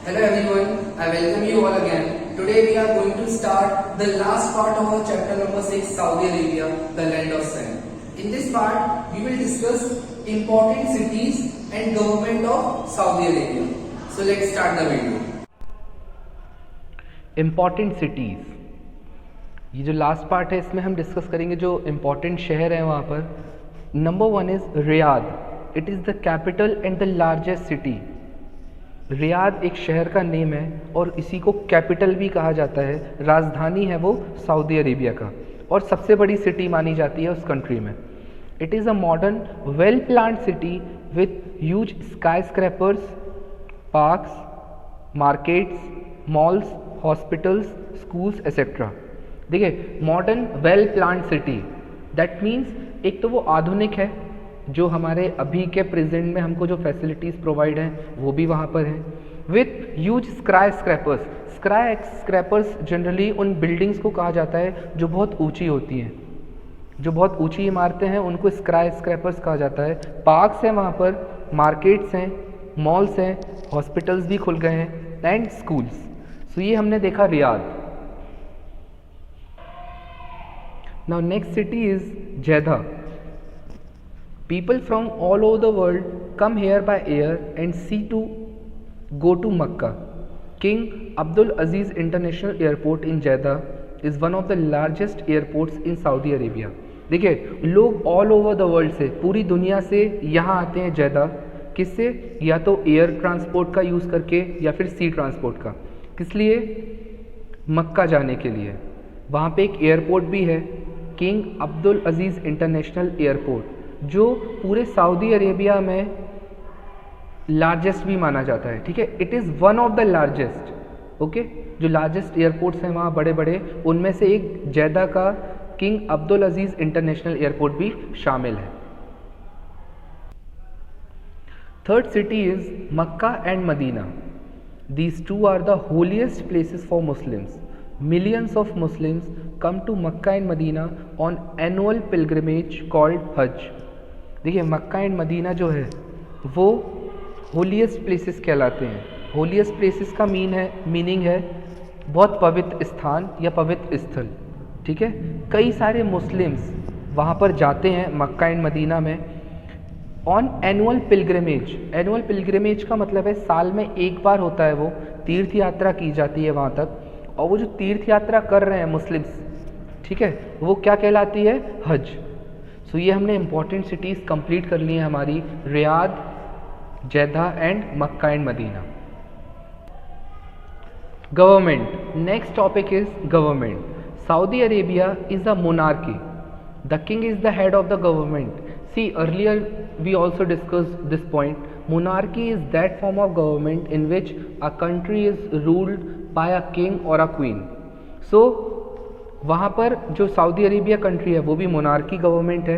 Hello everyone, I welcome you all again. Today we are going to start the last part of our chapter number 6, Saudi Arabia, the land of sand. In this part, we will discuss important cities and government of Saudi Arabia. So let's start the video. Important cities, ये जो last part है इसमें हम discuss करेंगे जो important शहर हैं वहाँ पर. Number 1 is Riyadh. It is the capital and the largest city. Riyadh एक शहर का नेम है और इसी को कैपिटल भी कहा जाता है. राजधानी है वो सऊदी अरेबिया का और सबसे बड़ी सिटी मानी जाती है उस कंट्री में. It is a modern well planned city with huge skyscrapers, parks, markets, malls, hospitals, schools etcetera. देखिए, modern well planned city that means एक तो वो आधुनिक है, जो हमारे अभी के प्रेजेंट में हमको जो फैसिलिटीज़ प्रोवाइड हैं वो भी वहाँ पर हैं, with huge sky scrapers. Sky scrapers generally उन बिल्डिंग्स को कहा जाता है जो बहुत ऊंची होती हैं. जो बहुत ऊंची इमारतें हैं उनको स्काई स्क्रैपर्स कहा जाता है. पार्क्स हैं वहाँ पर, मार्केट्स हैं, मॉल्स हैं, हॉस्पिटल्स भी खुल गए हैं एंड स्कूल्स. सो ये हमने देखा Riyadh. Now next city is जेदा. People from all over the world come here by air and sea to go to Makkah. King Abdul Aziz International Airport in Jeddah is one of the largest airports in Saudi Arabia. देखिए, लोग all over the world से, पूरी दुनिया से यहाँ आते हैं जेदा. किससे? या तो एयर ट्रांसपोर्ट का यूज़ करके या फिर सी ट्रांसपोर्ट का. किस लिए? मक्का जाने के लिए. वहाँ पे एक एयरपोर्ट भी है, king Abdul Aziz International airport, जो पूरे सऊदी अरेबिया में लार्जेस्ट भी माना जाता है. ठीक है, it is one of the largest. Okay, जो लार्जेस्ट एयरपोर्ट्स हैं वहाँ बड़े बड़े, उनमें से एक जेदा का King Abdul Aziz International Airport भी शामिल है. Third city is Mecca and Medina. These two are the holiest places for Muslims. Millions of Muslims come to Makkah and Medina on annual pilgrimage called Hajj. देखिए, मक्का and Medina जो है वो holiest places कहलाते हैं. Holiest places का meaning है बहुत पवित्र स्थान या पवित्र स्थल. ठीक है, कई सारे मुस्लिम्स वहाँ पर जाते हैं मक्का एंड मदीना में on annual pilgrimage. Annual pilgrimage का मतलब है साल में एक बार होता है, वो तीर्थ यात्रा की जाती है वहाँ तक. और वो जो तीर्थ यात्रा कर रहे हैं मुस्लिम्स, ठीक है, वो क्या कहलाती है? हज. सो ये हमने इंपॉर्टेंट सिटीज़ कंप्लीट कर ली हैं हमारी, Riyadh, Jeddah and Mecca and Medina. Government. Next topic is government. Saudi Arabia is a monarchy. The king is the head of the government. See, earlier we also discuss this point. Monarchy is that form of government in which a country is ruled by a king or a queen. So वहाँ पर जो Saudi Arabia country है वो भी monarchy government है.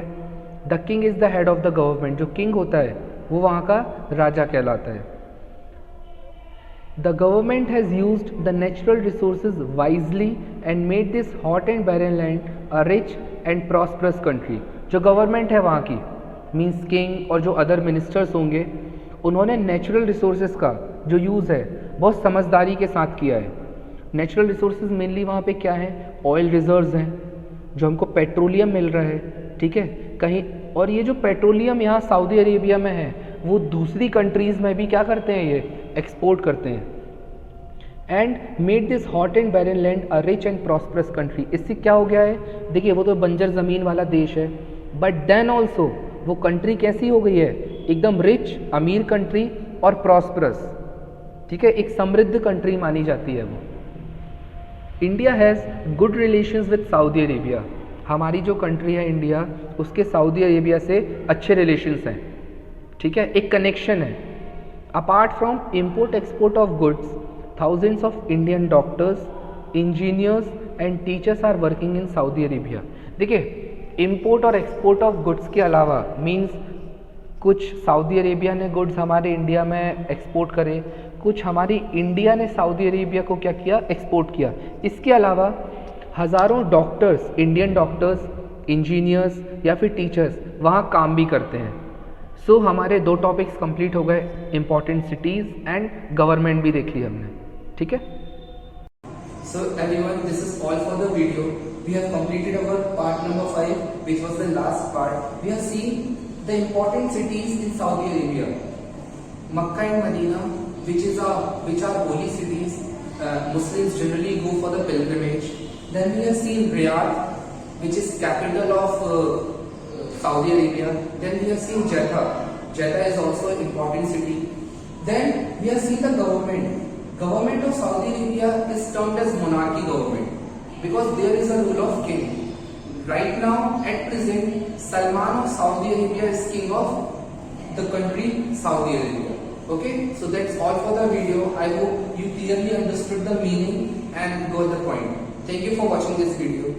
The king is the head of the government. जो king होता है वो वहाँ का राजा कहलाता है. The government has used the natural resources wisely and made this hot and barren land a rich and prosperous country. जो गवर्नमेंट है वहाँ की, मीन्स किंग और जो अदर मिनिस्टर्स होंगे, उन्होंने नेचुरल रिसोर्सेज का जो यूज़ है बहुत समझदारी के साथ किया है. नेचुरल रिसोर्सेज मेनली वहाँ पे क्या है? ऑयल रिजर्व्स हैं, जो हमको पेट्रोलियम मिल रहा है. ठीक है, कहीं, और ये जो पेट्रोलियम यहाँ सऊदी अरेबिया में है वो दूसरी कंट्रीज़ में भी क्या करते हैं? ये एक्सपोर्ट करते हैं. And made this hot and barren land a rich and prosperous country. इससे क्या हो गया है? देखिए, वो तो बंजर ज़मीन वाला देश है, बट देन ऑल्सो वो कंट्री कैसी हो गई है? एकदम रिच, अमीर कंट्री और प्रॉस्परस. ठीक है, एक समृद्ध कंट्री मानी जाती है वो. India has good relations with Saudi Arabia. हमारी जो कंट्री है इंडिया, उसके सऊदी अरेबिया से अच्छे रिलेशंस हैं. ठीक है, एक कनेक्शन है. Apart from import export of goods, thousands of Indian doctors, engineers and teachers are working in Saudi Arabia. देखिए, इम्पोर्ट और एक्सपोर्ट ऑफ गुड्स के अलावा मीन्स कुछ सऊदी अरेबिया ने गुड्स हमारे इंडिया में एक्सपोर्ट करे, कुछ हमारी इंडिया ने सऊदी अरेबिया को क्या किया? एक्सपोर्ट किया. इसके अलावा हज़ारों डॉक्टर्स, इंडियन डॉक्टर्स, इंजीनियर्स या फिर टीचर्स वहाँ काम भी करते हैं. सो हमारे 2 टॉपिक्स कंप्लीट हो गए, इंपॉर्टेंट सिटीज़ एंड गवर्नमेंट भी देख ली हमने, ठीक है। So everyone, this is all for the video. We have completed our part number 5, which was the last part. We have seen the important cities in Saudi Arabia, Makkah and Medina, which are holy cities. Muslims generally go for the pilgrimage. Then we have seen Riyadh, which is capital of Saudi Arabia. Then we have seen Jeddah. Jeddah is also an important city. Then we have seen the government. Government of Saudi Arabia is termed as monarchy government because there is a rule of king. Right now, at present, Salman of Saudi Arabia is king of the country Saudi Arabia. Okay, so that's all for the video. I hope you clearly understood the meaning and got the point. Thank you for watching this video.